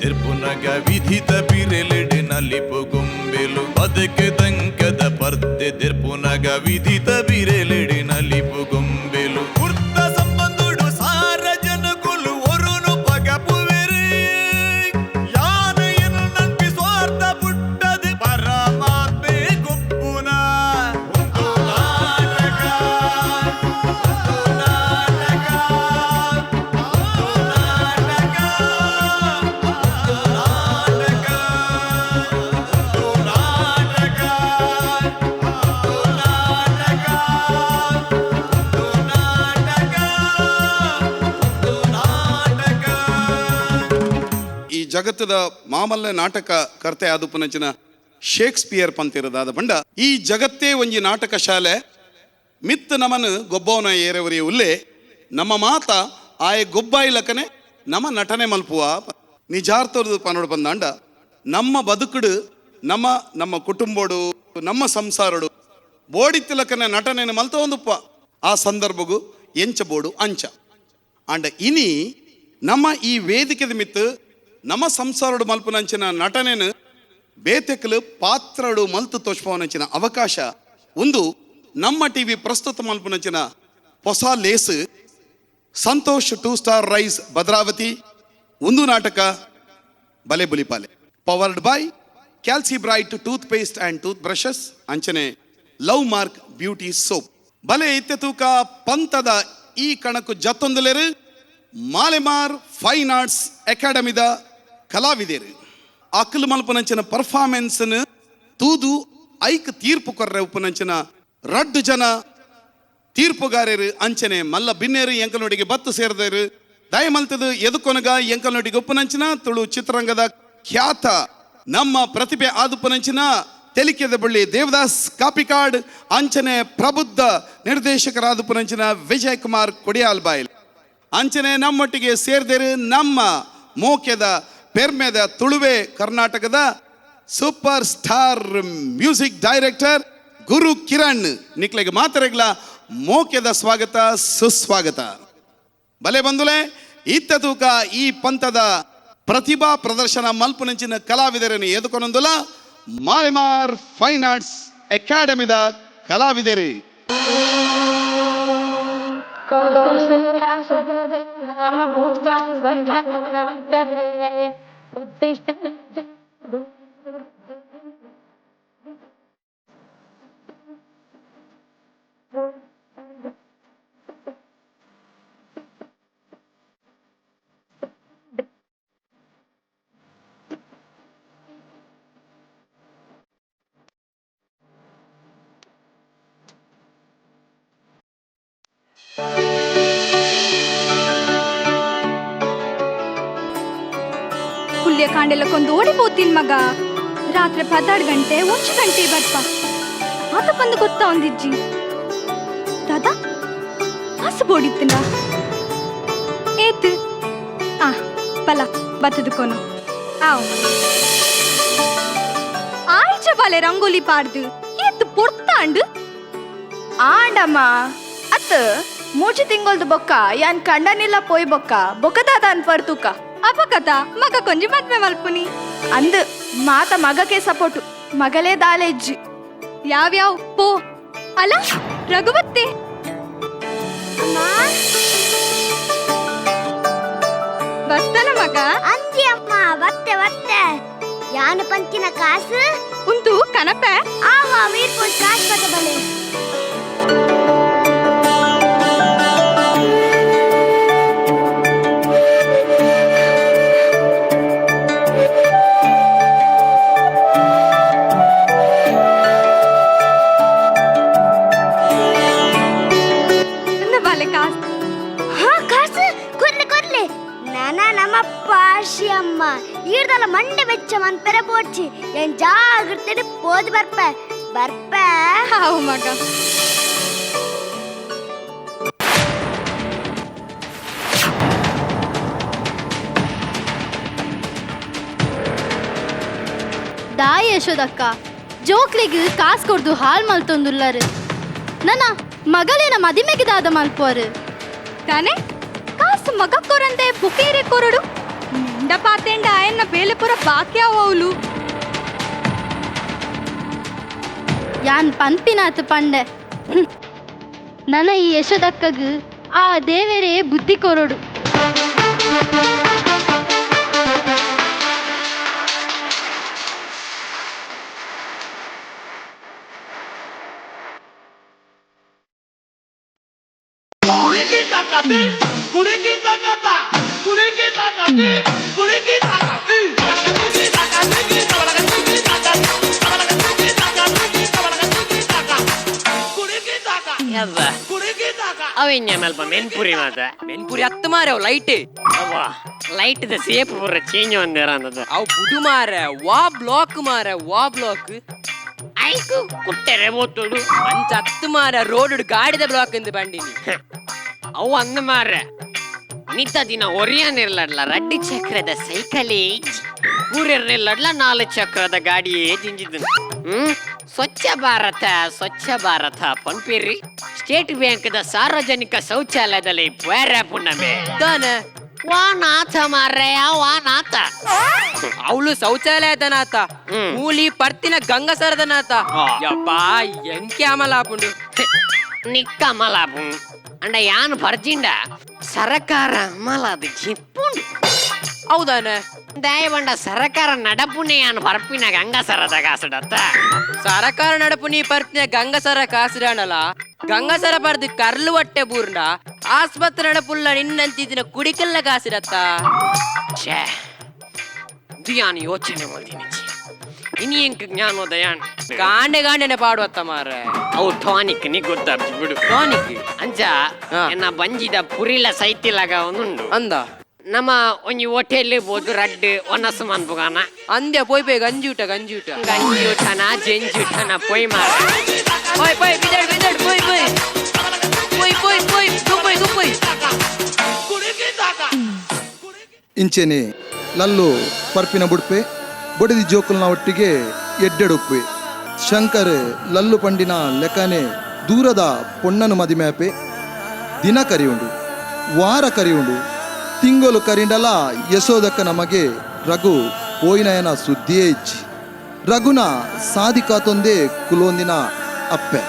ದಿರ್ಪುನಗ ವಿಧಿತ ಬಿರೆಲೆಡೆ ನಲಿಪು ಗೊಂಬೆಲು ಬದುಕೆ ದಂಕದ ಪರ್ದೆ ದಿರ್ಪುನಗ ವಿಧಿತ ಬಿರೆಲೆಡೆ ನಲಿಪು ಗೊಂಬೆಲು ವೃತ್ತ ಸಂಬಂಧುಡು ಸಾರ ಜನಗುಲು ಒರುನು ಪಗಪುವೆರಿ ಯಾನೆಯನ್ನು ನಂಬಿ ಸ್ವಾರ್ಥ ಪುಟ್ಟದು ಪರಮಾತ್ಮೆ ಗುಪ್ಪುನ ಜಗತ್ತದ ಮಾಮಲ್ಲ ನಾಟಕ ಕರ್ತೆ ಆದುಪುನಂಚಿನ ಶೇಕ್ಸ್ಪಿಯರ್ ಪಂತಿರದಾದ ಬಂಡ ಈ ಜಗತ್ತೇ ಒಂಜಿ ನಾಟಕ ಶಾಲೆ ಮಿತ್ ನಮನ್ ಗೊಬ್ಬವನ ಏರವರಿ ಉಲ್ಲೆ ನಮ್ಮ ಮಾತ ಆಯ ಗೊಬ್ಬಾಯಿಲಕನೆ ನಮ್ಮ ನಟನೆ ಮಲ್ಪುವ ನಿಜಾರ್ಥದ ಪನೋಡು ಬಂದಾಂಡ ನಮ್ಮ ಬದುಕುಡು ನಮ್ಮ ನಮ್ಮ ಕುಟುಂಬೋಡು ನಮ್ಮ ಸಂಸಾರಡು ಬೋಡಿತ್ತಿಲಕನೆ ನಟನೆಯನ್ನು ಮಲ್ತ ಒಂದುಪ್ಪ ಆ ಸಂದರ್ಭಗೂ ಎಂಚ ಬೋಡು ಅಂಚ ಅಂಡ ಇನಿ ನಮ್ಮ ಈ ವೇದಿಕೆದ ಮಿತ್ ನಮ್ಮ ಸಂಸಾರಡು ಮಲ್ಪುನಂಚಿನ ನಟನೆನು ಬೇತೆಕಲು ಪಾತ್ರಡು ಮಲ್ತು ತೋಚ್ಪವನಂಚಿನ ಅವಕಾಶ ಒಂದು ನಮ್ಮ ಟಿವಿ ಪ್ರಸ್ತುತ ಮಲ್ಪುನಂಚಿನ ಹೊಸ ಲೇಸು ಸಂತೋಷ್ 2 ಸ್ಟಾರ್ ರೈಸ್ ಭದ್ರಾವತಿ ಒಂದು ನಾಟಕ ಬಲೆ ಬುಲಿಪಾಲೆ powered by Calcibright toothpaste and toothbrushes ಅಂಚನೆ ಲವ್ ಮಾರ್ಕ್ ಬ್ಯೂಟಿ ಸೋಪ್ ಬಲೆ ಇತ್ತೆ ತೂಕ ಪಂತದ ಈ ಕಣಕು ಜತ್ತೊಂದಲೆರು ಮಾಲೆಮಾರ್ ಫೈನ್ ಆರ್ಟ್ಸ್ ಅಕಾಡೆಮಿದ ಕಲಾವಿದರು ಅಕ್ಕಲು ಮಲ್ಪನಂಚಿನ ಪರ್ಫಾರ್ಮೆನ್ಸ್ನ ತೂದು ಐಕ್ ತೀರ್ಪು ಕೊರ್ರೆ ಉಪ್ಪನಂಚಿನ ರಡ್ಡು ಜನ ತೀರ್ಪುಗಾರರು ಅಂಚನೆ ಮಲ್ಲ ಬಿನ್ನೇರು ಎಂಕಲ್ನೊಡಿಗೆ ಬತ್ತು ಸೇರಿದರು ದಯಮಲ್ತದು ಎದುಕೊನಗ ಎಂಕಲ್ನೊಡಿಗೆ ಉಪ್ಪನಂಚಿನ ತುಳು ಚಿತ್ರರಂಗದ ಖ್ಯಾತ ನಮ್ಮ ಪ್ರತಿಭೆ ಆದುಪ್ಪನಂಚಿನ ತೆಲಿಕೆದ ಬಳ್ಳಿ ದೇವದಾಸ್ ಕಾಪಿಕಾಡ್ ಅಂಚನೆ ಪ್ರಬುದ್ಧ ನಿರ್ದೇಶಕರಾದುಪ್ಪನಂಚಿನ ವಿಜಯ್ ಕುಮಾರ್ ಕೊಡಿಯಾಲ್ಬಾಯಿಲ್ ಅಂಚನೆ ನಮ್ಮೊಟ್ಟಿಗೆ ಸೇರಿದರು ನಮ್ಮ ಮೋಕೆದ ಪೆರ್ಮೆದ ತುಳುವೆ ಕರ್ನಾಟಕದ ಸೂಪರ್ ಸ್ಟಾರ್ ಮ್ಯೂಸಿಕ್ ಡೈರೆಕ್ಟರ್ ಗುರು ಕಿರಣ್ ನಿಕ್ಲೆಗೆ ಮಾತರೆಗ್ಲ ಮೋಕೆದ ಸ್ವಾಗತ ಸುಸ್ವಾಗತ ಬಲೆ ಬಂದುಲೆ ಇತ್ತ ತೂಕ ಈ ಪಂಥದ ಪ್ರತಿಭಾ ಪ್ರದರ್ಶನ ಮಲ್ಪುನಂಚಿನ ಕಲಾವಿದರನ್ನು ಎದುಕೊನೊಂದುಲ ಮಾಲೆಮಾರ್ ಫೈನ್ ಆರ್ಟ್ಸ್ ಅಕಾಡೆಮಿದ ಕಲಾವಿದರು ಹುಲ್ಯ ಕಾಂಡೆಲ್ಲಕ್ಕೊಂದು ಓಡಿపోತೀನಿ ಮಗ ರಾತ್ರಿ 12 ಗಂಟೆ 1 ಗಂಟೆ ಬರ್ಪ ಆತ ಬಂದು ಗೊತ್ತಾ ಒಂದಿಜ್ಜಿ ದಾದಾ ಆಸು ಬೋಡಿತ್ತಿನ ಏತ್ ಪಲ ಬತ್ತದಕ್ಕೋನು ಆವ್ ಆಯ್ಚ ಬಾಲೆ ರಂಗೋಲಿ ಪಾಡ್ದು ಏತ್ ಪೊರ್ತಾಂಡು ಆಂಡಮ್ಮ ಅತ್ತ 3 ತಿಂಗಳದು ಬೊಕ್ಕ ಯಾನ್ ಕಂಡನಿಲ್ಲ ಪೋಯ್ ಬೊಕ್ಕ ದಾದ ಅನ್ಪರ್ತುಕ ಅಪಕಥ ಮಗ ಕೊಂಜಿ ಮದ್ವೆ ಮಲ್ಪುನಿ ಅಂದ್ ಮಾತ ಮಗಕ್ಕೆ ಸಪೋರ್ಟು ಮಗಲೇ ದಾಲೆಜ್ಜಿ ಯಾವ್ಯಾವ್ ಪೋ ಅಲ್ಲ ರಘುವತ್ತೆ ಬರ್ತನ ಮಗ ಅಂಜಿ ಅಮ್ಮ ಬತ್ತೆ ಯಾನು ಪಂಚಿನ ಕಾಸು ಉಂಟು ಕನಪೆ ಆವ ವೀರ್ಪುಲ್ ಕಾಸು ಬತ್ತ ಬಲೆ ಅಮ್ಮ ಈರ್ದಲ್ಲ ಮಂಡೆ ಬೆಚ್ಚ ಮಂಪೆರೆ ಪೋಡ್ಚಿ ಏನ್ ಜಾಗ್ರತೆ ಪೋದು ಬರ್ಪೆ ಹಾವು ಮಗ ದಾಯ ಯಶೋದಕ್ಕ ಜೋಕ್ಲಿಗೆ ಕಾಸು ಕೊಡ್ದು ಹಾಲ್ ಮಲ್ತೊಂದುಲ್ಲರು ನನ್ನ ಮಗಳೇನ ಮದಿಮೆಗೆ ದಾದ ಮಲ್ಪೋರು ತಾನೆ ಕಾಸು ಮಗ ಕೊರಂದೆ ಬುಕೇರೆ ಕೊರಡು ಎಂಡ ಪಾತೆಂಡ ಆಯನ್ನ ಬೇಲೆ ಪುರ ಬಾಕಿ ಅವಳು ಯಾನ್ ಪನ್ಪಿನಾತ್ ಪಂಡೆ ನನ್ನ ಈ ಯಶೋದಕ್ಕಗ್ ಆ ದೇವರೇ ಬುದ್ಧಿ ಕೊರೋಡು. ಅವಿನ್ಯ ಮಲ್ಪ ಮೆನ್ಪುರಿ ಮಾತ ಮೆನ್ಪುರಿ ಹತ್ತು ಮಾರೆ ಅವು ಲೈಟ್ ಅವ್ವ ಲೈಟ್ ದ ಸೇಪ್ ಪೂರ ಚೇಂಜ್ ಒಂದೇರ ಅನ್ನದ ಅವು ಬುಡು ಮಾರೆ ವಾ ಬ್ಲಾಕ್ ಮಾರೆ ವಾ ಬ್ಲಾಕ್ ಐಕು ಕುಟ್ಟೆರೆ ಬೋತುಡು ಅಂಚ ಹತ್ತು ಮಾರೆ ರೋಡ್ ಗಾಡಿದ ಬ್ಲಾಕ್ ಎಂದು ಬಂಡಿನಿ ಅವು ಅಂದ ಮಾರ್ರೆ ನಿತ್ತ ದಿನ ಒರಿಯಾನಿರ್ಲಡ್ಲ ರಡ್ಡಿ ಚಕ್ರದ ಸೈಕಲೇ ಊರಿರ್ನಿಲ್ಲಡ್ಲ 4 ಚಕ್ರದ ಗಾಡಿಯೇ ಜಿಂಜಿದ್ದು. ಸ್ವಚ್ಛ ಭಾರತ ಪನ್ಪಿರಿ ಸ್ಟೇಟ್ ಬ್ಯಾಂಕ್ದ ಸಾರ್ವಜನಿಕ ಶೌಚಾಲಯದಲ್ಲಿ ಬೇರೆ ಪುಣ್ಣಮೆ ತಾನೆ ವಾನಾಥ ಮಾರ್ರೆಯ ವಾನಾಥ ಅವಳು ಶೌಚಾಲಯದ ನಾಥ ಮೂಲಿ ಪರ್ತಿನ ಗಂಗಸರದ ನಾಥ ಯಪ್ಪಾ ಎಂಕೆ ಅಮಲಾಪುಂಡು ನಿಕ್ಕ ಮಲಾಪು ಅಂಡ ಯಾನ್ ಬರ್ಜಿಂಡ ಸರಕಾರ ಮಲದ ಜಿಪ್ಪುಂಡು ಹೌದಾನೆ ದಯವಂಡ ಸರಕಾರ ನಡಪುನೆ ಯಾನ್ ಬರ್ಪಿನ ಗಂಗಸರದ ಕಾಸಡತ್ತ ಸರಕಾರ ನಡಪು ನೀ ಪರ್ತಿನ ಗಂಗಸರ ಕಾಸಿಡಾಣಲ್ಲ ಗಂಗಸರ ಬರ್ದು ಕರ್ಲು ಹೊಟ್ಟೆ ಬೂರ್ಂಡ ಆಸ್ಪತ್ರೆ ನಡಪುಲ್ಲ ನಿನ್ನಂತಿದ್ದಿನ ಕುಡಿಕಲ್ಲ ಕಾಸಿಡತ್ತ ಛೇ ದಿಯಾನ್ ಯೋಚನೆ ಮಾಡಿನಿ ಇನಿ ಎಂಕ ಜ್ಞಾನೋದಯಾನ್ ಗಾಂಡೆನೆ ಪಾಡುವತ್ತ ಮಾರ್ರೆ ಅವು ಟಾನಿಕ್ ನೀ ಗೊತ್ತಾಗ್ತಿ ಬಿಡು ಟಾನಿಕ್ ಅಂಚ ಎನ್ನ ಬಂಜಿದ ಪುರಿಲ ಸೈತಿಲಾಗ ಒಂದುಂಡು ಅಂದ ನಮ್ಮ ಒಂಜಿ ಹೋಟೆಲ್ ಬೋದು ರಡ್ ಒನಸು ಮನ್ಪುಗಾನ ಅಂದ್ಯ ಪೋಯ್ ಗಂಜೂಟ ಗಂಜಿಯೂಟನ ಜೆಂಜೂಟನ ಪೊಯ್ ಮಾರ ಪೋಯ್ ಬಿದಡ್ ಪೋಯ್ ದುಪ್ಪಯ್ ಇಂಚೆನೆ ಲಲ್ಲು ಪರ್ಪಿನ ಬುಡ್ಪೆ ಬೊಡದಿ ಜೋಕುಲ್ನ ಒಟ್ಟಿಗೆ ಎಡ್ಡೆಡುಪ್ಪೆ ಶಂಕರ್ ಲಲ್ಲು ಪಂಡಿನ ಲೆಕ್ಕನೆ ದೂರದ ಪೊಣ್ಣನು ಮದಿಮ್ಯಾಪೆ ದಿನ ಕರಿಯುಂಡು ವಾರ ಕರಿಯುಂಡು ತಿಂಗಳು ಕರಿಂಡಲ ಯಶೋದಕ್ಕ ನಮಗೆ ರಘು ಪೋಯಿನಯನ ಸುದ್ದಿಯೇ ಇಚ್ಚಿ ರಘುನ ಸಾಧಿಕಾತೊಂದೇ ಕುಲೊಂದಿನ ಅಪ್ಪೆ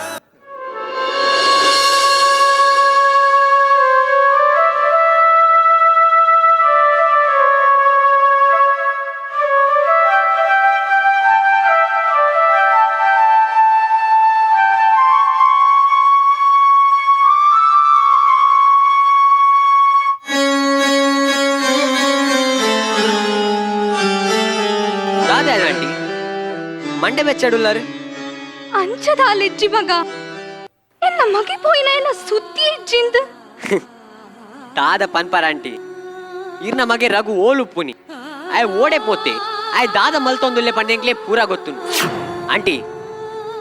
ಮಂಡೆ ಬೆಚ್ಚಡುಲ್ಲಾರು ಅಂಚದ ಅಲೆಜ್ಜಿ ಮಗ ಎನ್ನ ಮಗೆ ಪೋಯಿನ ಎನ್ನ ಸುದ್ದಿ ಇಜ್ಜಿಂದ ತಾದ ಪನ್ಪರ ಆಂಟಿ ಇರ್ನ ಮಗೆ ರಘು ಓಲುಪ್ಪುನಿ ಆಯ್ ಓಡೆ ಪೋತೆ ಆಯ್ ದಾದ ಮಲ್ತೊಂದುಲ್ಲೆ ಪಂಡೆಂಕ್ಲೆ ಪೂರ ಗೊತ್ತು ಆಂಟಿ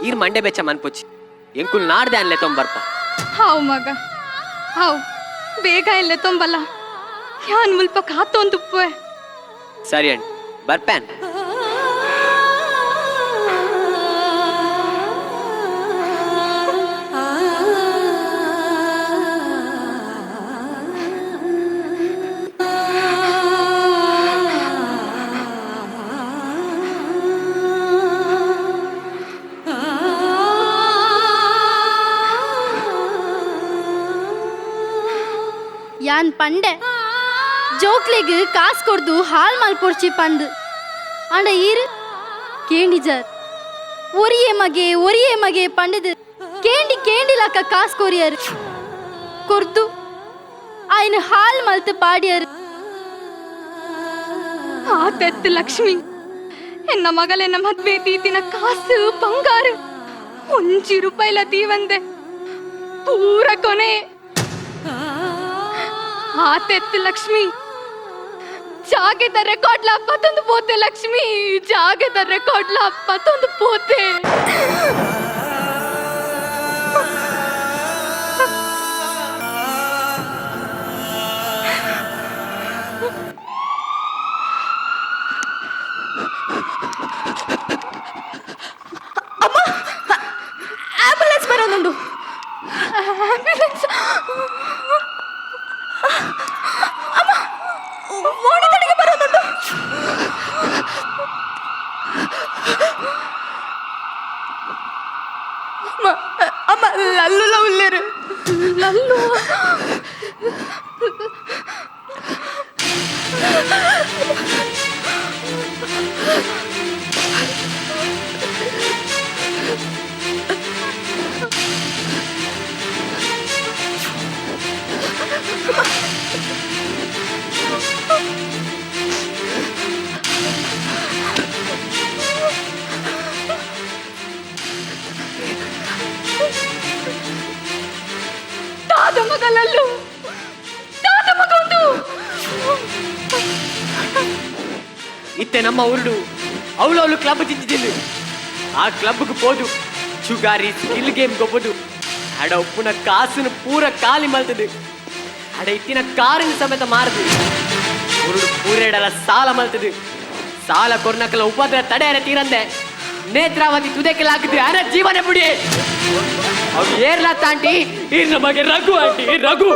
ಇರ್ ಮಂಡೆ ಬೆಚ್ಚ ಮನ್ಪುಚ್ಚಿ ಎಂಕುಲ್ ನಾಡ್ದೆ ಅನ್ಲೆ ತೊಂಬರ್ಪ ಹಾವ್ ಮಗ ಹಾವ್ ಬೇಗ ಎಲ್ಲೆ ತೊಂಬಲ್ಲ ಯಾನ್ ಮುಲ್ಪ ಕಾತೊಂದುಪ್ಪೆ ಸರಿ ಆಂಟಿ ಬರ್ಪ್ಯಾನ್ ಯಾನ್ ಪಂಡೆ ಜೋಕ್ಲೆಗ್ ಕಾಸ್ ಕೊಡ್ದು ಹಾಲ್ ಮಲ್ಪೊಡ್ಚಿ ಪಂದ್ ಅಂಡ ಈರು ಕೇಂಡಿಜರ್ ಒರಿಯೇ ಮಗೆ ಪಂಡದು ಕೇಂಡಿ ಲಕ್ಕ ಕಾಸ್ ಕೊರಿಯರ್ ಕೊರ್ದು ಆಯ್ನ ಹಾಲ್ ಮಲ್ತು ಪಾಡಿಯರ್ ಆತೆತ್ತು ಲಕ್ಷ್ಮಿ ಎನ್ನ ಮಗಲೆನ್ನ ಮದ್ವೆ ದೀತಿನ ಕಾಸು ಬಂಗಾರ ₹1 ದೀವಂದೆ ಪೂರ ಕೊನೆ ಆತೆತ್ತು ಲಕ್ಷ್ಮಿ ಜಾಗೆದ ರೆಕಾರ್ಡ್ಲ ಅಪ್ಪತ್ತೊಂದು ಪೋತೆ ಲಕ್ಷ್ಮಿ ಜಾಗೆದ ರೆಕಾರ್ಡ್ಲ ಅಪ್ಪತ್ತೊಂದು ಪೋತೆ ಆಂಬುಲೆನ್ಸ್ ಬರೋದುಂಡು ಆಂಬ್ಯುಲೆನ್ಸ್ ಓಡಿ ತಡೆಗೆ ಬರೋದುಂಡು ಲಲ್ಲು ತಾತ ಮಗ ಲಲ್ಲು, ತಾತ ಮಗ ಒಂದು ಇತ್ತೆ ನಮ್ಮ ಊರುಡು ಅವಳು ಕ್ಲಬ್ ಜಿಂಜಿದಿಲ್ಲ ಆ ಕ್ಲಬ್ಗೆ పోదు ಚುಗಾರಿ ಸ್ಕಿಲ್ ಗೇಮ್ ಗೊಬ್ಬದು ಅಡ ಉಪ್ಪುನ ಕಾಸುನು ಪೂರ ಖಾಲಿ ಮಲ್ತದು ಅಡ ಇತ್ತಿನ ಕಾರಿನ ಸಮೇತ ಮಾರದು ಊರುಡು ಪೂರೆಡಲ ಸಾಲ ಮಲ್ತದು ಸಾಲ ಕೊರ್ನಕಲ ಉಪದ್ರ ತಡೆಯರೆ ತೀರಂದೆ ನೇತ್ರಾವತಿ ತುದೆಕೆಲ್ಲ ಹಾಕಿದ್ರೆ ಅರ ಜೀವನ ಬಿಡಿ ಅವು ಏರ್ಲಾ ತಾಂಟಿ ಇರ್ ನಮಗೆ ರಘು ಆಂಟಿ ರಘು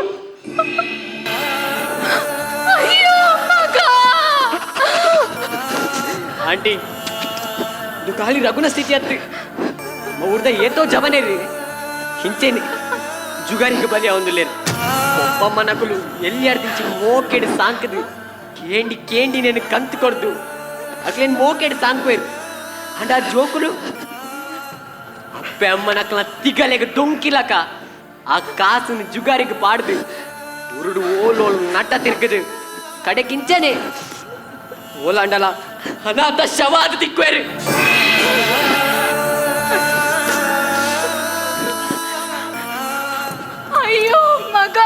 ಅಯ್ಯೋ ಮಗ ಆಂಟಿ ಇದು ಖಾಲಿ ರಘುನ ಸ್ಥಿತಿ ಅತ್ರಿ ಊರ್ದ ಏತೋ ಜವನೇ ರೀ ಹಿಂಚೇನಿ ಜುಗಾರಿಗೆ ಬಲಿ ಅವಂದುಲ್ಲೇರು ಒಬ್ಬಮ್ಮ ನಕಲು ಎಲ್ಲಿಯಾರ್ದಿಂಚಿ ಮೋಕೆಡು ಸಾಂಕದು ಕೇಂಡಿ ಕೇಂಡಿ నేను ಕಂತು ಕೊಡ್ದು ಅಕ್ಲೇನು ಮೋಕೆಡು ಸಾಂಕ್ವೇರು ಅಂಡ ಆ ಜೋಕುಲು ಅಪ್ಪೆ ಅಮ್ಮ ನಕಲ ತಿಗಲೆಗೆ ದೊಂಕಿಲಕ ಆ ಕಾಸುನು ಜುಗಾರಿಗೆ ಪಾಡ್ದು ಉರುಡು ಓಲೋಳು ನಟ ತಿರ್ಗದು ಕಡೆ ಕಿಂಚನೆ ಓಲಾಂಡಲ ಅನಾಥ ಶವಾದ ತಿಕ್ವೇರು ಅಯ್ಯೋ ಮಗ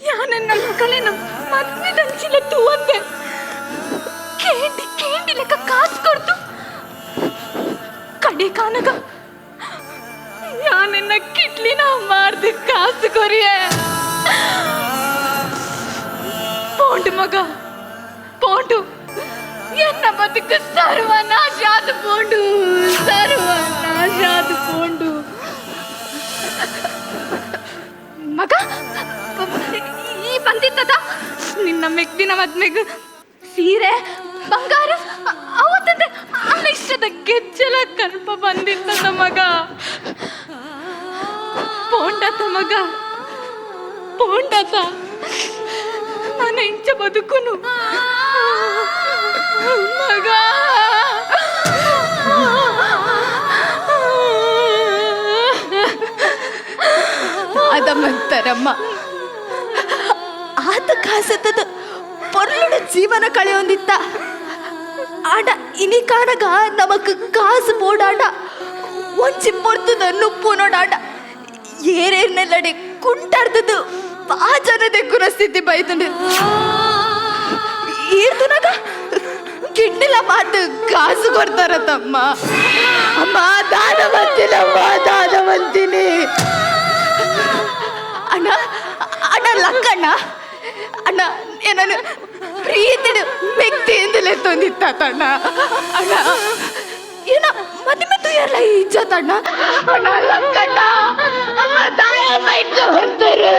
ಯಾನನ್ನ ಮಕ್ಕಳೇನು ಮದ್ವೆ ದಂಚಿಲ ತೂವಂದೆ ಕೇಂಡಿ ಕೇಂಡಿ ಲೆಕ್ಕ ಕಾಸು ಕೊಡ್ತು ಕಡೆ ಕಾನಗ ಯಾನನ್ನ ಕಿಟ್ಲಿನ ಮಾಡ್ದೆ ಕಾಸು ಕೊರಿಯೇ ಪೋಂಡು ಮಗ ಪೋಂಡು ಎನ್ನ ಬದುಕು ಸರ್ವನಾಶಾದ ಪೋಂಡು ಸರ್ವನಾಶಾದ ಪೋಂಡು ಮಗ ಈ ಬಂದಿತ್ತದ ನಿನ್ನ ಮೆಗ್ದಿನ ಮದ್ಮೆಗ್ ಸೀರೆ ಬಂಗಾರ ಅವತ್ತಂದೆ ಅಲ್ಲ ಇಷ್ಟದ ಗೆಜ್ಜಲ ಕಲ್ಪ ಬಂದಿತ್ತದ ಮಗ ಪೋಂಡತ ಮಗ ಪೋಂಡತ ನನ್ನ ಇಂಚ ಬದುಕುನು ಮಗ ಅದಮ್ಮಂತಾರಮ್ಮ ಆತ ಕಾಸತ್ತದ ಪೊರ್ಲುಡ ಜೀವನ ಕಳೆಯೊಂದಿತ್ತ ಆಡ ಇನಿ ಕಾನಗ ನಮಕ್ ಕಾಸು ಪೋಡಾಡ ಒಂಚಿ ಪೊರ್ತದ ನುಪ್ಪು ನೋಡಾಡ ಏರೇರ್ನೆಲ್ಲಡೆ ಕುಂಟಾಡ್ತದು ಪಾಜನದೆ ಕುರಸ್ಥಿತಿ ಬೈತಂಡು ಈರ್ತುನಾಗ ಗಿಡ್ಡಿಲ ಮಾತು ಕಾಸು ಕೊಡ್ತಾರ ತಮ್ಮ ಅಮ್ಮ ದಾನವಂತಿನಮ್ಮ ದಾನವಂತಿನಿ ಅಣ್ಣ ಅಣ್ಣ ಲಕ್ಕಣ್ಣ ಅಣ್ಣ ಏನನ್ನು ಪ್ರೀತಿಡು ವ್ಯಕ್ತಿಯಿಂದಲೇ ತಂದಿತ್ತಣ್ಣ ಅಣ್ಣ ಏನ ಮತ್ತೆ ಮತ್ತೆ ಎಲ್ಲ ಇಜ್ಜತಣ್ಣ ಅಣ್ಣ ಲಕ್ಕಣ್ಣ ಅಮ್ಮ ದಾಯ ಮೈಟ್ ಬಂದರು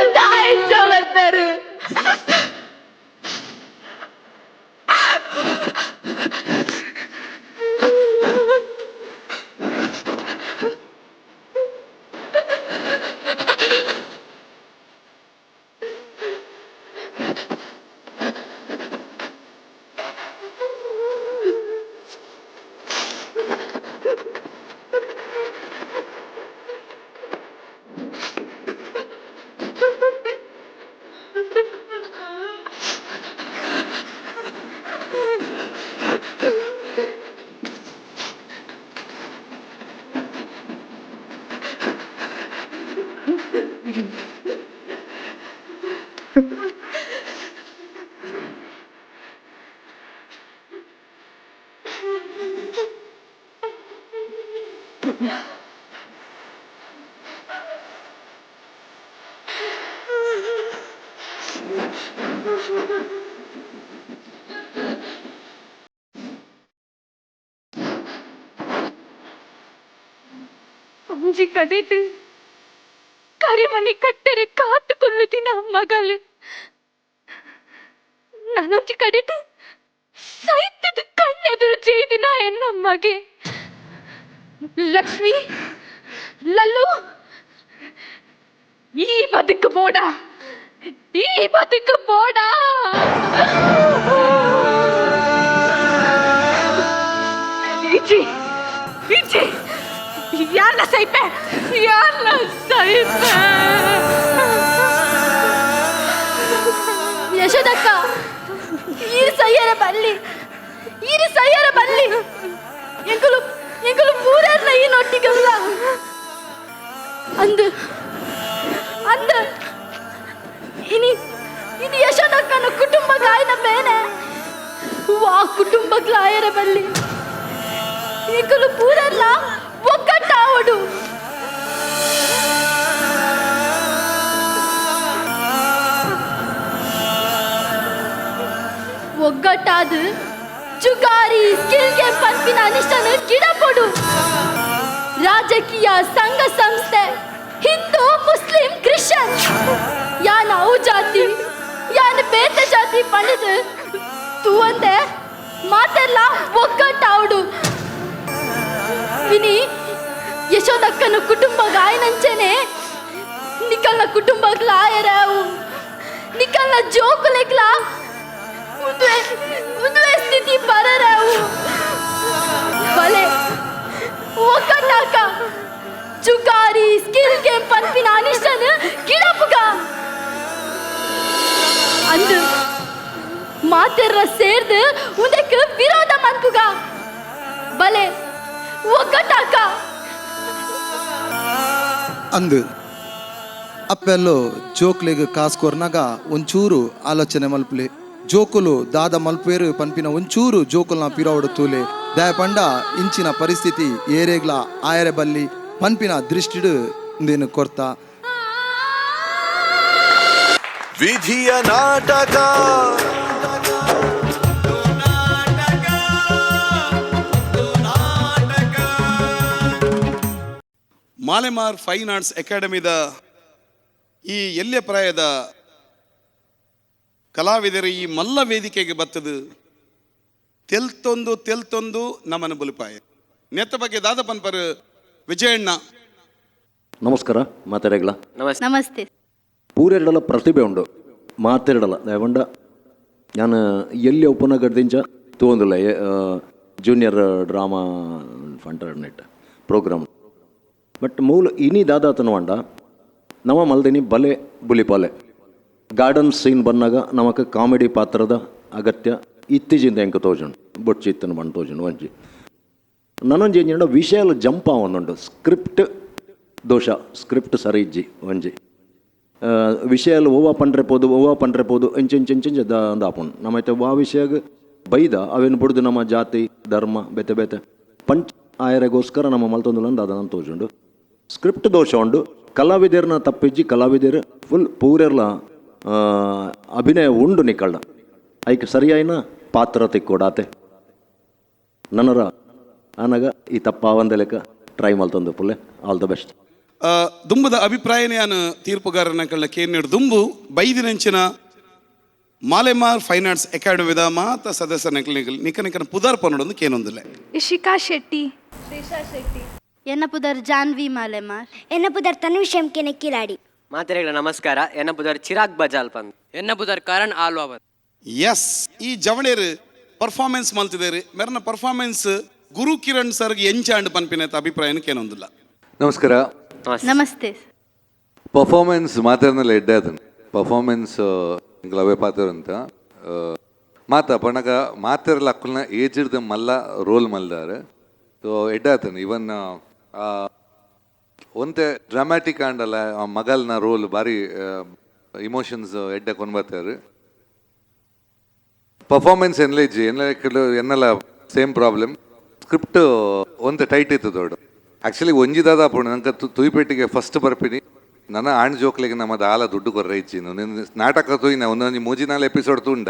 ಒಂಜಿ ಕದಿತು ಕರಿಮನಿ ಕಟ್ಟರೆ ಕಾತುಕೊಳ್ಳುತ್ತಿನ ಮಗಳು ನಾನೊಂಜಿ ಕಡಿತು ಸೈತದ ಕಣ್ಣೆದುರು ಚೇದಿನ ಎನ್ನಮ್ಮಗೆ ಲಕ್ಷ್ಮಿ ಲಲ್ಲು ಈ ಬದುಕು ಮೋಡ, ಈ ಬದುಕು ಮೋಡ. ಈಚೆ ಈಚೆ ಯಾರನ್ನ ಸೈಪೆ, ಯಾರನ್ನ ಸೈಪೆ. ಯಶೋದಕ್ಕ, ಈರು ಸಯ್ಯರ ಬಲ್ಲಿ, ಈರು ಸಯ್ಯರ ಬಲ್ಲಿ. ಎಂಕುಲು ಎಂಕುಲು ಮೂರರ್ನ ಈ ನೊಟ್ಟಿಗಲ್ಲ ಅಂದು ಅಂದು ಇನಿ ಇದು ಯಶೋದಕ್ಕನ ಕುಟುಂಬ ಗಾಯನ ಬೇನೆ ವಾ ಕುಟುಂಬ ಗಾಯರ ಬಲ್ಲಿ ಎಂಕುಲು ಪೂರಲ್ಲ ಒಗ್ಗಟ್ಟಾವಡು. ಒಗ್ಗಟ್ಟಾದ ಜುಗಾರಿ ಸ್ಕಿಲ್ಗೆ ಪಂಪಿನ ಅನಿಷ್ಟನ ಗಿಡಪೊಡು. ರಾಜಕೀಯ ಸಂಘ ಸಂಸ್ಥೆ ಹಿಂದೂ ಮುಸ್ಲಿಂ ಕ್ರಿಶ್ಚಿಯನ್ ಯಾನ ಅವು ಜಾತಿ ಯಾನ ಬೇತೆ ಜಾತಿ ಪಂಡದು ತೂ ಅಂದೆ ಮಾತೆಲ್ಲ ಒಗ್ಗಟ್ಟಾವಡು. ವಿನಿ ಯಶೋದಕ್ಕನ ಕುಟುಂಬ ಗಾಯನಂಚೆನೆ ನಿಕಲ್ನ ಕುಟುಂಬಗ್ಲ ಆಯರಾವು, ನಿಕಲ್ನ ಜೋಕುಲೆಗ್ಲ ಮುಂದುವೆ ಸ್ಥಿತಿ ಬರರಾವು. ಬಲೆ ಒಗ್ಗಟ್ಟಾಕ ಜುಗಾರಿ ಸ್ಕಿಲ್ ಗೇಮ್ ಪಂಪಿನ ಅನಿಷ್ಟನ ಗಿಡಪುಗ ಅಂದು ಮಾತೆರ್ರ ಸೇರ್ದು ಉದಕ್ಕೆ ವಿರೋಧ ಮನ್ಪುಗ. ಬಲೆ ಒಗ್ಗಟ್ಟಾಕ ಅಂದು ಅಪ್ಪೆಲ್ಲೋ ಜೋಕ್ಲೆಗ್ ಕಾಸ್ಕೋರ್ನಾಗ ಒಂಚೂರು ಆಲೋಚನೆ ಮಲ್ಪಲೆ ಜೋಕುಲು ದಾದ ಮಲ್ಪೇರು ಪನ್ಪಿನ ಒಂಚೂರು ಜೋಕುಲ್ನ ಪಿರಾವಡು ತೂಲೆ ದಯ ಪಂಡ ಇಂಚಿನ ಪರಿಸ್ಥಿತಿ ಏರೆಗ್ಲ ಆಯರೆ ಬಲ್ಲಿ ಪನ್ಪಿನ ದೃಷ್ಟಿಡು ಇಂದೇನು ಕೊರ್ತ ವಿಧಿಯ ನಾಟಕ ಮಾಲೆಮಾರ್ ಫೈನ್ ಆರ್ಟ್ಸ್ ಅಕಾಡೆಮಿದ ಈ ಎಲ್ಯ ಪ್ರಾಯದ ಕಲಾವಿದರು ಈ ಮಲ್ಲ ವೇದಿಕೆಗೆ ಬತ್ತದು ತೆಲ್ತೊಂದು ನಮ್ಮನ ಬುಲುಪಾಯ ನೆತ್ತ ಬಗ್ಗೆ ದಾದ ಪನ್ಪರ್ ವಿಜಯಣ್ಣ. ನಮಸ್ಕಾರ ಮಾತಾಡಗಳ ನಮಸ್ತೆ. ಪೂರೆರಡಲ ಪ್ರತಿಭೆ ಉಂಡು ಮಾತೆರಡಲ ದಯವಂಡ ನಾನು ಎಲ್ಲಿ ಒಪ್ಪನ ಗಡ್ದಿಂಚ ತೋಂದಿಲ್ಲ ಜೂನಿಯರ್ ಡ್ರಾಮಾ ಫಂಟರ್ನೆಟ್ ಪ್ರೋಗ್ರಾಮ್ ಬಟ್ ಮೂಲ ಇನಿ ದಾದಾತನ వండ ನವ ಮಲ್ದಿನಿ ಬಲೆ ಬುಲಿಪಾಲೆ ಗಾರ್ಡನ್ ಸೀನ್ ಬಂದಾಗ ನಮಕ್ ಕಾಮಿಡಿ ಪಾತ್ರದ ಅಗತ್ಯ ಇತ್ತೀಚಿಂದ ಎಂಕ ತೋಜುಂಡು ಬೊಚ್ಚಿತ್ತನ ಬಂದು ತೋಜುಂಡು ಒಂಜಿ ನನೊಂಜಿ ಎಂಜ ವಿಷಯಲು ಜಂಪ್ ಆವೊಂದುಂಡು ಸ್ಕ್ರಿಪ್ಟ್ ದೋಷ ಸ್ಕ್ರಿಪ್ಟ್ ಸರಿ ಇಜ್ಜಿ ಒಂಜಿ ವಿಷಯಲು ಓವಾ ಪಂಡ್ರೆಪೋದು ಎಂಚೆಂಚೆಂಚೆಂಚ ದಾಪುಂಡು ನಮ್ಮೈತೆ ಆ ವಿಷಯಗೆ ಬೈದ ಅವೇನು ಬಿಡ್ದು ನಮ್ಮ ಜಾತಿ ಧರ್ಮ ಬೆತೆ ಬೆತೆ ಪಂಚ್ ಆಯರೆಗೋಸ್ಕರ ನಮ್ಮ ಮಲ್ತೊಂದುಲಂದು ಅದನ್ನು ತೋಜುಂಡು ಸ್ಕ್ರಿಪ್ಟ್ ದೋಷ ಉಂಡು ಕಲಾವಿದರನ್ನ ತಪ್ಪಿಜ್ಜಿ ಕಲಾವಿದರು ಫುಲ್ ಪೂರೆರ್ಲ ಅಭಿನಯ ಉಂಡು ನಿಕ್ಕಳ್ಳ ಐಕ್ ಸರಿಯಾಯಿನ ಪಾತ್ರ ತಿಕ್ಕೋಡಾತೆ ನನರ ಆನಾಗ ಈ ತಪ್ಪಾವಂದ ಲೆಕ್ಕ ಟ್ರೈ ಮಲ್ತೊಂದು ಪುಲ್ಲೆ ಆಲ್ ದ ಬೆಸ್ಟ್. ದುಂಬದ ಅಭಿಪ್ರಾಯನೇ ನಾನು ತೀರ್ಪುಗಾರನ ಕಳ್ಳ ಕೇರ್ನಿಡು ದುಂಬು ಬೈದಿನಂಚಿನ ಮಾಲೆಮಾರ್ ಫೈನ್ ಆರ್ಟ್ಸ್ ಅಕಾಡೆಮಿದ ಮಾತ ಸದಸ್ಯ ನಿಕನಿಕನ ಪುದಾರ್ ಪನ್ನೊಂದು ಕೇನೊಂದಿಲ್ಲ. ಇಶಿಕಾ ಶೆಟ್ಟಿ, ಶ್ರೀಶಾ ಶೆಟ್ಟಿ, ಎನ್ನ ಪುದರ್ ಜಾನ್ವಿ ಮಾಲೆಮಾರ್, ಎನ್ನ ಪುದರ್ ತನುವಿಷಂ ಕೆನೆ ಕಿಲಾಡಿ. ಮಾತೆರೆಗಳ ನಮಸ್ಕಾರ. ಎನ್ನ ಪುದರ್ ಚಿರಾಗ್ ಬಜಾಲ್ ಪಂದ್. ಎನ್ನ ಪುದರ್ ಕರಣ್ ಆಲ್ವಾವತ್. ಎಸ್ ಈ ಜವಣೇರು ಪರ್ಫಾರ್ಮೆನ್ಸ್ ಮಲ್ತಿದ್ದೇರು ಮೆರನ ಪರ್ಫಾರ್ಮೆನ್ಸ್ ಗುರು ಕಿರಣ್ ಸರ್ಗೆ ಎಂಚಾಂಡ್ ಪನ್ಪಿನ ಅಭಿಪ್ರಾಯನ ಕೇನೊಂದಿಲ್ಲ. ನಮಸ್ಕಾರ. ನಮಸ್ತೆ. ಪರ್ಫಾರ್ಮೆನ್ಸ್ ಮಾತಾಡ್ನಲ್ಲ ಎಡ್ಡೆ ಅದನ್ನು ಪರ್ಫಾರ್ಮೆನ್ಸ್ ಇಂಗ್ಲವೇ ಪಾತ್ರ ಅಂತ ಮಾತ ಪಣಗ ಮಾತಾರಲ್ಲ ಅಕ್ಕಲ್ನ ಏಜ್ ಹಿಡ್ದು ಮಲ್ಲ ರೋಲ್ ಮಲ್ದಾರೆ ಸೊ ಎಡ್ಡೆ ಆತನು ಇವನ್ ಒಂದೇ ಡ್ರಾಮ್ಯಾಟಿಕ್ ಆಂಡಲ್ಲ ಆ ಮಗಲ್ನ ರೋಲ್ ಭಾರಿ ಇಮೋಷನ್ಸ್ ಎಡ್ಡೆ ಕೊಂಡ್ಬರ್ತಾರೆ. ಪರ್ಫಾರ್ಮೆನ್ಸ್ ಎನ್ನೆಲ್ಲ ಸೇಮ್ ಪ್ರಾಬ್ಲಮ್ ಸ್ಕ್ರಿಪ್ಟ್ ಒಂದು ಟೈಟ್ ಇತ್ತು ದೊಡ್ಡ ಆ್ಯಕ್ಚುಲಿ ಒಂಜಿದಾದ ಪುಣ ನಂಗೆ ತುಯ್ಪೇಟಿಗೆ ಫಸ್ಟ್ ಬರ್ಪಿನಿ ನನ್ನ ಆಣ್ ಜೋಕ್ಲಿಗೆ ನಮ್ಮದು ಆಲ ದುಡ್ಡು ಕೊರ್ರೆ ಇಚ್ಚಿನು ನಿನ್ನ ನಾಟಕ ತೂಯಿನ ಒಂದೊಂದು ಮೂಜಿನಾಲ್ ಎಪಿಸೋಡ್ ತೂಂಡ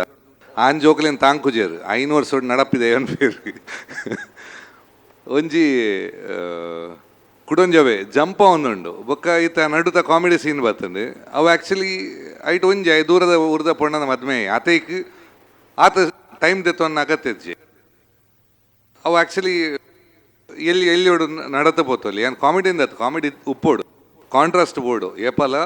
ಆನ್ ಜೋಕ್ಲಿನ ತಾಂಗ್ ಕುಜೇರು 5 ವರ್ಷ ನಡಪಿದೆ ಏನು ಪೇರು ಒಂಜಿ ಕುಡೊಂಜವೆ ಜಂಪ ಒಂದುಂಡು ಬೊಕ್ಕ ಈತ ನಡುತ್ತ ಕಾಮಿಡಿ ಸೀನ್ ಬರ್ತಂದೆ ಅವು ಆ್ಯಕ್ಚುಲಿ ಐಟ್ ಒಂಜಿ ದೂರದ ಉರ್ದ ಪೊಣ್ಣನ ಮದ್ಮೆ ಆತೈಕ್ ಆತ ಟೈಮ್ ತೆತ್ತೊನ್ನ ಅಗತ್ಯಜ್ಜಿ ಅವು ಆ್ಯಕ್ಚುಲಿ ಎಲ್ಲಿ ನಡತ ಪೋತಲ್ಲಿ ಏನು ಕಾಮಿಡಿಯಿಂದ ಕಾಮಿಡಿ ಉಪ್ಪೋಡು ಕಾಂಟ್ರಾಸ್ಟ್ ಬೋರ್ಡು ಏಪಲ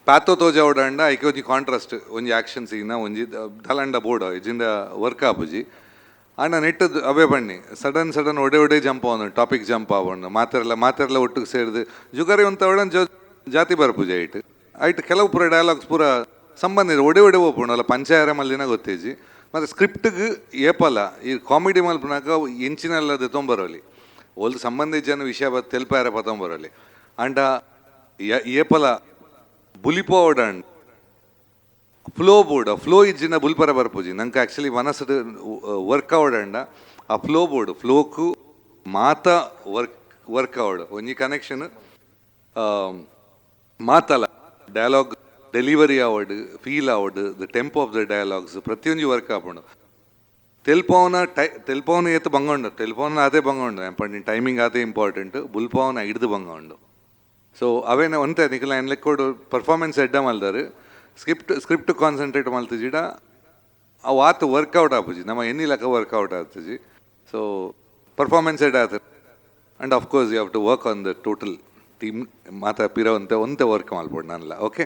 ಪ್ಯಾಥೋ ತೋಜಾವಡಂಡ ಐಕೆ ಒಂಜಿ ಕಾಂಟ್ರಾಸ್ಟ್ ಒಂಜಿ ಆ್ಯಕ್ಷನ್ ಸೀನ ಒಂಜಿ ಧಲಂಡ ಬೋರ್ಡ್ ಇಜಿಂದ ವರ್ಕ್ ಆಪುಜಿ ಆಂಡ ನೆಟ್ಟದ್ದು ಅವೇ ಬಣ್ಣಿ ಸಡನ್ ಒಡೆ ಜಂಪ್ ಆವನು ಟಾಪಿಕ್ ಜಂಪ್ ಆವಣ್ಣು ಮಾತೆರ್ಲ ಒಟ್ಟಿಗೆ ಸೇರಿದು ಜುಗಾರಿ ಅಂತ ಜಾತಿ ಬರ್ಪುಜ ಐಟ್ ಕೆಲವು ಪೂರ ಡೈಲಾಗ್ಸ್ ಪೂರ ಸಂಬಂಧ ಇದೆ ಒಡೆ ಓಪುಂಡು ಅಲ್ಲ ಪಂಚಾಯರ ಮಲ್ಲಿನ ಗೊತ್ತೇಜಿ ಮತ್ತು ಸ್ಕ್ರಿಪ್ಟ್ಗೆ ಏಪಲ್ಲ ಈ ಕಾಮಿಡಿ ಮಲ್ಪನಾಗ ಇಂಚಿನಲ್ಲದೆ ತೊಂಬರೋಲಿ ಒಲ್ದು ಸಂಬಂಧ ಜನ ವಿಷಯ ತೆಲ್ಪಾರ ಪತೊಂಬರೋಲಿ ಅಂಡ ಏಪಲ ಬುಲಿಪೋಡಂಡ್ ಫ್ಲೋ ಇಜ್ಜಿನ ಬುಲ್ಪರ ಬರ್ಪುಜಿ ನಂಗೆ ಆ್ಯಕ್ಚುಲಿ ಮನಸ್ಸು ವರ್ಕ್ ಆವಡಂಡ ಆ ಫ್ಲೋಕು ಮಾತ ವರ್ಕ್ ಆವಡು ಒಂಜಿ ಕನೆಕ್ಷನ್ ಮಾತಲ್ಲ ಡೈಲಾಗ್ ಡೆಲಿವರಿ ಆವಡ್ ಫೀಲ್ ಆವಡ್ the tempo of the dialogues ಪ್ರತಿಯೊಂದು ವರ್ಕ್ ಆಪುಂಡು ತೆಲ್ಪವನ ಏತು ಬಂಗೊಂಡು ತೆಲ್ಪವನ ಅದೇ ಬಂಗೊಂಡು ಎಂಪಂಡಿ ಟೈಮಿಂಗ್ ಅದೇ ಇಂಪಾರ್ಟೆಂಟ್ ಬುಲ್ಪವನ ಹಿಡ್ದು ಬಂಗೊಂಡು ಸೊ ಅವೇನ ಒಂತೆ ನಿಖಲ ಎನ್ಲೆಕ್ಕೋಡು ಪರ್ಫಾರ್ಮೆನ್ಸ್ ಎಡ್ಡ ಮಲ್ದಾರು ಸ್ಕ್ರಿಪ್ಟ್ ಕಾನ್ಸಂಟ್ರೇಟ್ ಮಲ್ತಿಜಿಡ ಅವು ಆತು ವರ್ಕೌಟ್ ಆಪುಜಿ ನಮ್ಮ ಎನ್ನಿಲಕ ವರ್ಕೌಟ್ ಆಗ್ತಜಿ ಸೊ ಪರ್ಫಾರ್ಮೆನ್ಸ್ ಎಡ್ ಆತ and of course you have to work on the total team ಮಾತಾಪಿರೋ ಒಂತೆ ವರ್ಕ್ ಮಲ್ಪೊಡು ನಾನಲ್ಲ ಓಕೆ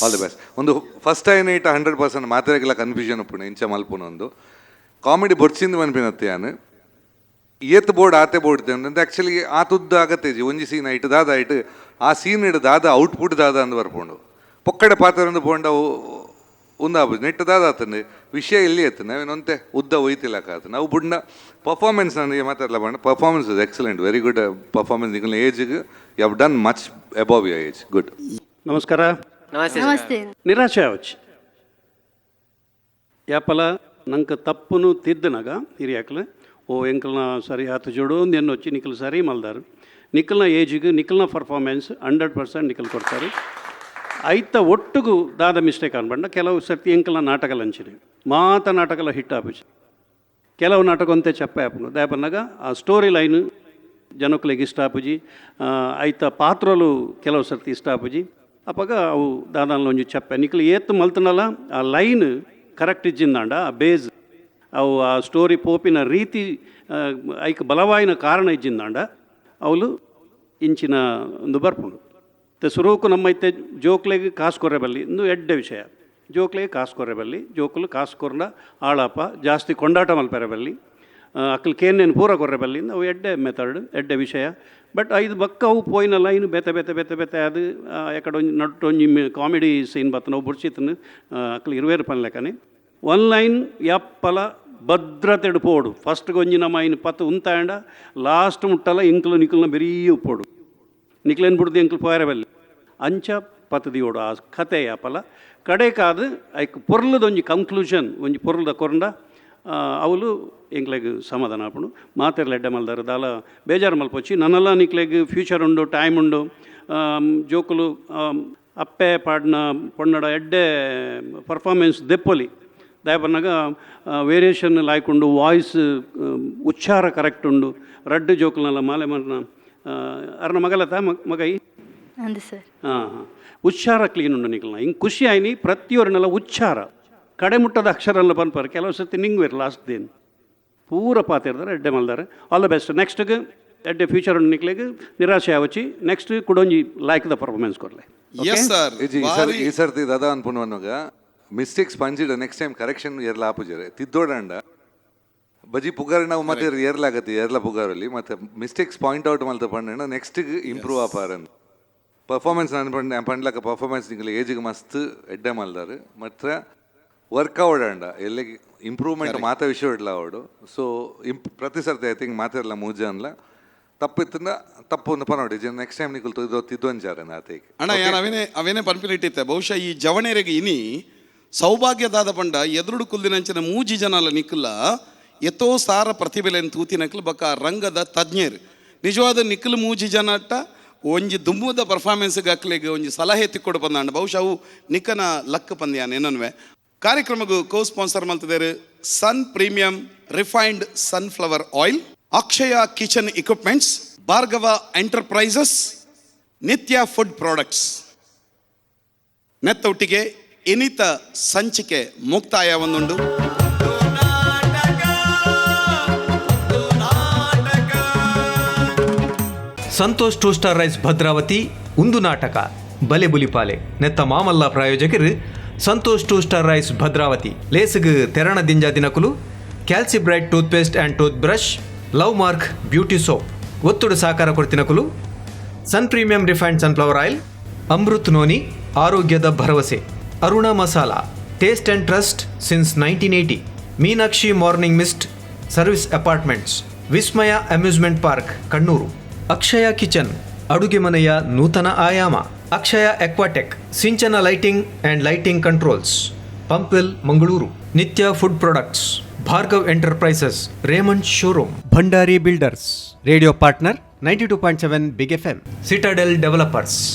ಆಲ್ ದಿ ಬೆಸ್ಟ್ ಒಂದು ಫಸ್ಟ್ ಟೈಮ್ 100% ಮಾತಾಡಕ್ಕೆಲ್ಲ ಕನ್ಫ್ಯೂಷನ್ ಉಪ್ಪುಣು ಇಂಚ ಮಲ್ಪುನೊಂದು ಕಾಮಿಡಿ ಬೊಡ್ಸಿಂದು ಮನ್ಪಿನತ್ತೆ ನಾನು ಏತ್ ಬೋರ್ಡ್ ಆತೆ ಬೋರ್ಡ್ ಅಂತ ಆ್ಯಕ್ಚುಲಿ ಆತುದ್ದ ಆಗತ್ತೇಜಿ ಒಂಜಿ ಸೀನ್ ಐಟ್ ದಾದ ಐಟ್ ಆ ಸೀನ್ ಇಡ್ ದಾದ ಔಟ್ಪುಟ್ ದಾದ ಅಂದು ಬರ್ಪುಂಡು ಪೊಕ್ಕಡೆ ಪಾತ್ರ ಪೋಂಡ ಉಂದಾಬು ನೆಟ್ ದಾದ ಆತಂದು ವಿಷಯ ಎಲ್ಲಿ ಆಯ್ತು ನಾವೇನೊಂತೆ ಉದ್ದ ಒಯ್ತಿಲ್ಲಕ ಆತ ನಾವು ಬುಡ್ನ ಪರ್ಫಾರ್ಮೆನ್ಸ್ ನನಗೆ ಮಾತಾಡಲ್ಲ ಬಣ್ಣ performance is excellent very good performance ನಿಖಲ್ ಏಜ್ಗೆ you have done much above your age good. ನಮಸ್ಕಾರ. ನಮಸ್ತೆ. ನಿರಾಶೆ ಅವಚ್ ಯಾಪಲ ನಂಗೆ ತಪ್ಪುನು ತಿದ್ದನಾಗ ಹಿರಿಯಾಕಲ ಓ ಎಂಕಲ್ನ ಸರಿ ಆತು ಜೋಡು ಒಂದು ಎನ್ನು వచ్చి ನಿಖಲ್ ಸರಿ ಮಲ್ದಾರು ನಿಖಲ್ನ ಏಜಿಗೆ ನಿಖಲ್ನ ಪರ್ಫಾರ್ಮೆನ್ಸ್ 100% ನಿಖಲ್ ಕೊಡ್ತಾರೆ ಐತ ಒಟ್ಟಿಗೂ ದಾದ ಮಿಸ್ಟೇಕ್ ಅನ್ಬಂಡ ಕೆಲವು ಸರ್ತಿ ಎಂಕಲ್ನ ನಾಟಕ ಲಂಚಿನಿ ಮಾತ ನಾಟಕಲ ಹಿಟ್ ಆಪುಜಿ ಕೆಲವು ನಾಟಕ ಅಂತೆ ಚಪ್ಪೆ ಆಪುನು ದಾಪನ್ನಾಗ ಆ ಸ್ಟೋರಿ ಲೈನ್ ಜನಕ್ಕಲಿಗೆ ಇಷ್ಟ ಆಪುಜಿ ಐತ ಪಾತ್ರಲು ಕೆಲವು ಸರ್ತಿ ಇಷ್ಟ ಆಪುಜಿ ಅಪ್ಪಾಗ ಅವು ದಾದಾನ ಒಂಜಿ ಚಪ್ಪೆ ನಿಖಲ್ ಏತ್ತು ಮಲ್ತನಲ್ಲ ಆ ಲೈನ್ ಕರೆಕ್ಟ್ ಇಜ್ಜಿಂದಾಂಡ ಆ ಬೇಸ್ ಅವು ಆ ಸ್ಟೋರಿ ಪೋಪಿನ ರೀತಿ ಐಕ್ ಬಲವಾಯಿನ ಕಾರಣ ಇಜ್ಜಿಂದಾಂಡ ಅವಳು ಇಂಚಿನ ಒಂದು ಬರ್ಪುಂಡು ಸುರುಕು ನಮ್ಮೈತೆ ಜೋಕ್ಲೆಗೆ ಕಾಸು ಕೊರೆಬಲ್ಲಿ ಇಂದು ಎಡ್ಡೆ ವಿಷಯ ಜೋಕ್ಲೆಗೆ ಕಾಸು ಕೊರೆಬಲ್ಲಿ ಜೋಕುಲು ಕಾಸು ಕೊರಂಡ ಆಳಾಪ ಜಾಸ್ತಿ ಕೊಂಡಾಟ ಮಲ್ಪೆರಬಲ್ಲಿ ಅಕ್ಕಲ್ ಕೇನೇನು ಪೂರ ಕೊರೆಬಲ್ಲಿ ಅವು ಎಡ್ಡೆ ಮೆಥಡ್ ಎಡ್ಡೆ ವಿಷಯ ಬಟ್ ಐದು ಬಕ್ಕ ಅವು ಪೋಯಿನ ಲೈನ್ ಬೆತೆ ಅದು ಎಕಡೆ ಒಂಜಿ ನಟ್ಟೊಂಜಿ ಕಾಮಿಡಿ ಸೀನ್ ಬತ್ತ ನಾವು ಬುಡ್ಸಿತನು ಅಕ್ಕಲ್ 20 ರೂಪಾಯಿ ಲೆಕ್ಕನೆ ಒನ್ ಲೈನ್ ಯಪ್ಪಲ ಭದ್ರತೆಡು ಪೋಡು ಫಸ್ಟ್ಗೆ ಒಂಜಿ ನಮ್ಮ ಐನು ಪತ್ತು ಉಂತಾಂಡ ಲಾಸ್ಟ್ ಮುಟ್ಟಲ್ಲ ಇಂಕ್ಲು ನಿಖಲ್ನ ಬೆರೀ ಉಪ್ಪೋಡು ನಿಕ್ಲೇನು ಬಿಡ್ದು ಎಂಕ್ಲು ಪೋಯರಬಲ್ಲಿ ಅಂಚ ಪತ್ತದಿ ಓಡು ಆ ಕತೆ ಯಾಪಲ ಕಡೆ ಕಾದು ಐಕ್ ಪೊರ್ಲದೊಂಜಿ ಕನ್ಕ್ಲೂಷನ್ ಒಂಜಿ ಪೊರ್ಲದ ಕೊರಂಡ ಅವಳು ಎಂಕ್ಲೆಗ್ ಸಮಾಧಾನ ಆಪುಂಡು ಮಾತೆರ್ಲ ಎಡ್ಡೆ ಮಲ್ದಾರ ದಾಲ ಬೇಜಾರು ಮಲ್ಪೊಚ್ಚಿ ನನ್ನೆಲ್ಲ ನಿಕ್ಲೆಗ್ ಫ್ಯೂಚರ್ ಉಂಡು ಟೈಮ್ ಉಂಡು ಜೋಕುಲು ಅಪ್ಪೆ ಪಾಡ್ನ ಪೊನ್ನಡ ಎಡ್ಡೆ ಪರ್ಫಾರ್ಮೆನ್ಸ್ ದೆಪ್ಪೊಲಿ ದಯಪನ್ನಾಗ ವೇರಿಯೇಷನ್ ಲಾಯ್ಕೊಂಡು ವಾಯ್ಸ್ ಉಚ್ಚಾರ ಕರೆಕ್ಟ್ ಉಂಡು ರಡ್ಡು ಜೋಕುಲನೆಲ್ಲ ಮಾಲೆ ಮರ್ನ ಅರ್ನ ಮಗಲತ ಮಗೈ ಅಂದು ಸರ್ ಹಾಂ ಉಚ್ಚಾರ ಕ್ಲೀನ್ ಉಂಡು ನಿಖಲ್ನ ಹಿಂಗೆ ಖುಷಿ ಆಯ್ನಿ ಪ್ರತಿಯೊರ್ನೆಲ್ಲ ಉಚ್ಚಾರ ಕಡೆ ಮುಟ್ಟದ ಅಕ್ಷರ ಎಲ್ಲ ಬಂದ್ಪಾರ ಕೆಲವು ಸರ್ತಿ ನಿಂಗ್ವೇರು ಲಾಸ್ಟ್ ದೇನು ಪೂರ ಪಾತಿರ್ದಾರೆ ಎಡ್ಡೆ ಮಲ್ದಾರೆ ಆಲ್ ದ ಬೆಸ್ಟ್ ನೆಕ್ಸ್ಟ್ಗೆ ಎಡ್ಡೆ ಫ್ಯೂಚರ್ ಉಂಡು ನಿಕ್ಲೆಗೆ ನಿರಾಶೆ ಆವಚ್ಚಿ ನೆಕ್ಸ್ಟ್ ಕುಡೊಂಜಿ ಲೈಕ್ ದ ಪರ್ಫಾರ್ಮೆನ್ಸ್ ಕೊಡ್ಲೆ ಈ ಸರ್ತಿ ದಾದ ಅನ್ಪುಣವನ್ನಾಗ ಮಿಸ್ಟೇಕ್ಸ್ ಪಂಚಿಡ ನೆಕ್ಸ್ಟ್ ಟೈಮ್ ಕರೆಕ್ಷನ್ ಏರ್ಲ ಆಪುಜರೆ ತಿದ್ದೋಡಂಡ ಬಜಿ ಪುಗಾರ ನಾವು ಮತ್ತೆ ಏರ್ಲಾಗತ್ತೆ ಏರ್ಲ ಪುಗಾರಲ್ಲಿ ಮತ್ತೆ ಮಿಸ್ಟೇಕ್ಸ್ ಪಾಯಿಂಟ್ ಔಟ್ ಮಲ್ತ ಪಂಡ ನೆಕ್ಸ್ಟ್ಗೆ ಇಂಪ್ರೂವ್ ಆಪಾರನ್ ಪರ್ಫಾರ್ಮೆನ್ಸ್ ನಾನು ಪಂಡ್ಲಕ ಪರ್ಫಾರ್ಮೆನ್ಸ್ ನಿಂಗೆ ಏಜಿಗೆ ಮಸ್ತ್ ಎಡ್ಡೆ ಮಲ್ದಾರು ಮತ್ತು ವರ್ಕ್ ಆವಡಂಡ ಎಲ್ಲಿಗೆ ಇಂಪ್ರೂವ್ಮೆಂಟ್ ಮಾತ ವಿಷಯ ಇಡ್ಲ ಅವಡು ಸೊ ಪ್ರತಿ ಸರ್ತಿ ಐ ಥಿಂಕ್ ಮಾತಾಡಲ್ಲ ಮೂಜ ಅನ್ಲ ತಪ್ಪಿತ್ತಂದ ತಪ್ಪು ಒಂದು ಪನೋಡಿ ನೆಕ್ಸ್ಟ್ ಟೈಮ್ ನಿಖಲ್ ತಿದ್ದೊಂಜಾರೆ ನಾತೇಗೆ ಅಣ್ಣ ಯಾರು ಅವೇನೇ ಪನ್ಪಿಲಿಟ್ಟಿತ್ತೆ ಬಹುಶಃ ಈ ಜವಣೆರೆಗೆ ಇನಿ ಸೌಭಾಗ್ಯದಾದ ಪಂಡ ಎದುರುಡು ಕುಲ್ದಿನಂಚಿನ ಮೂಜಿ ಜನಲ ನಿಖಲ ಎತ್ತೋ ಸಾರ ಪ್ರತಿಭೆಲೆಯನ್ನು ತೂತಿನಕ್ಲು ಬಕ್ಕ ರಂಗದ ತಜ್ಞರು ನಿಜವಾದ ನಿಖಲ್ ಮೂಜಿ ಜನ ಅಟ್ಟ ಒಂಜಿ ದುಮ್ಮುದ ಪರ್ಫಾರ್ಮೆನ್ಸ್ಗೆ ಅಕ್ಲಿಗೆ ಒಂಜಿ ಸಲಹೆ ತಿಕ್ಕೊಡು ಬಂದಾಂಡ ಬಹುಶಃ ಅವು ನಿಕ್ಕನ ಲಕ್ ಪಂದ್ಯಾನ ಏನನ್ವೆ ಕಾರ್ಯಕ್ರಮಗೂ ಕೋ ಸ್ಪಾನ್ಸರ್ ಮಲ್ತಿದ್ದಾರೆ Sun premium refined sunflower oil, Akshaya kitchen equipments, Bhargava enterprises, Nitya food products. ನೆತ್ತೊಟ್ಟಿಗೆ ಇನಿತ ಸಂಚಿಕೆ ಮುಕ್ತಾಯ ಒಂದುಂಡು. ಸಂತೋಷ್ 2 ಸ್ಟಾರ್ ರೈಸ್ ಭದ್ರಾವತಿ ಉಂದು ನಾಟಕ ಬಲೆ ಬುಲಿಪಾಲೆ ನೆತ್ತ ಮಾಮಲ್ಲ ಪ್ರಾಯೋಜಕರು ಸಂತೋಷ್ 2 ಸ್ಟಾರ್ ರೈಸ್ ಭದ್ರಾವತಿ ಲೇಸಿಗ್ ತೆರಣ ದಿಂಜ ದಿನಕುಲು Calcibright toothpaste and toothbrush love mark beauty soap ಒತ್ತುಡು ಸಹಕಾರ ಕೊಡ್ತಿನಕುಲು Sun premium refined sunflower oil Amrit noni ಆರೋಗ್ಯದ ಭರವಸೆ Aruna masala taste and trust since 1980 Meenakshi morning mist service apartments Vismaya amusement park Kannur Akshaya kitchen ಅಡುಗೆ ಮನೆಯ ನೂತನ ಆಯಾಮ Akshaya aquatech Sinchana lighting and lighting controls Pumpwell Mangaluru Nitya food products Bhargav enterprises Raymond showroom Bhandari builders radio partner 92.7 big FM Citadel developers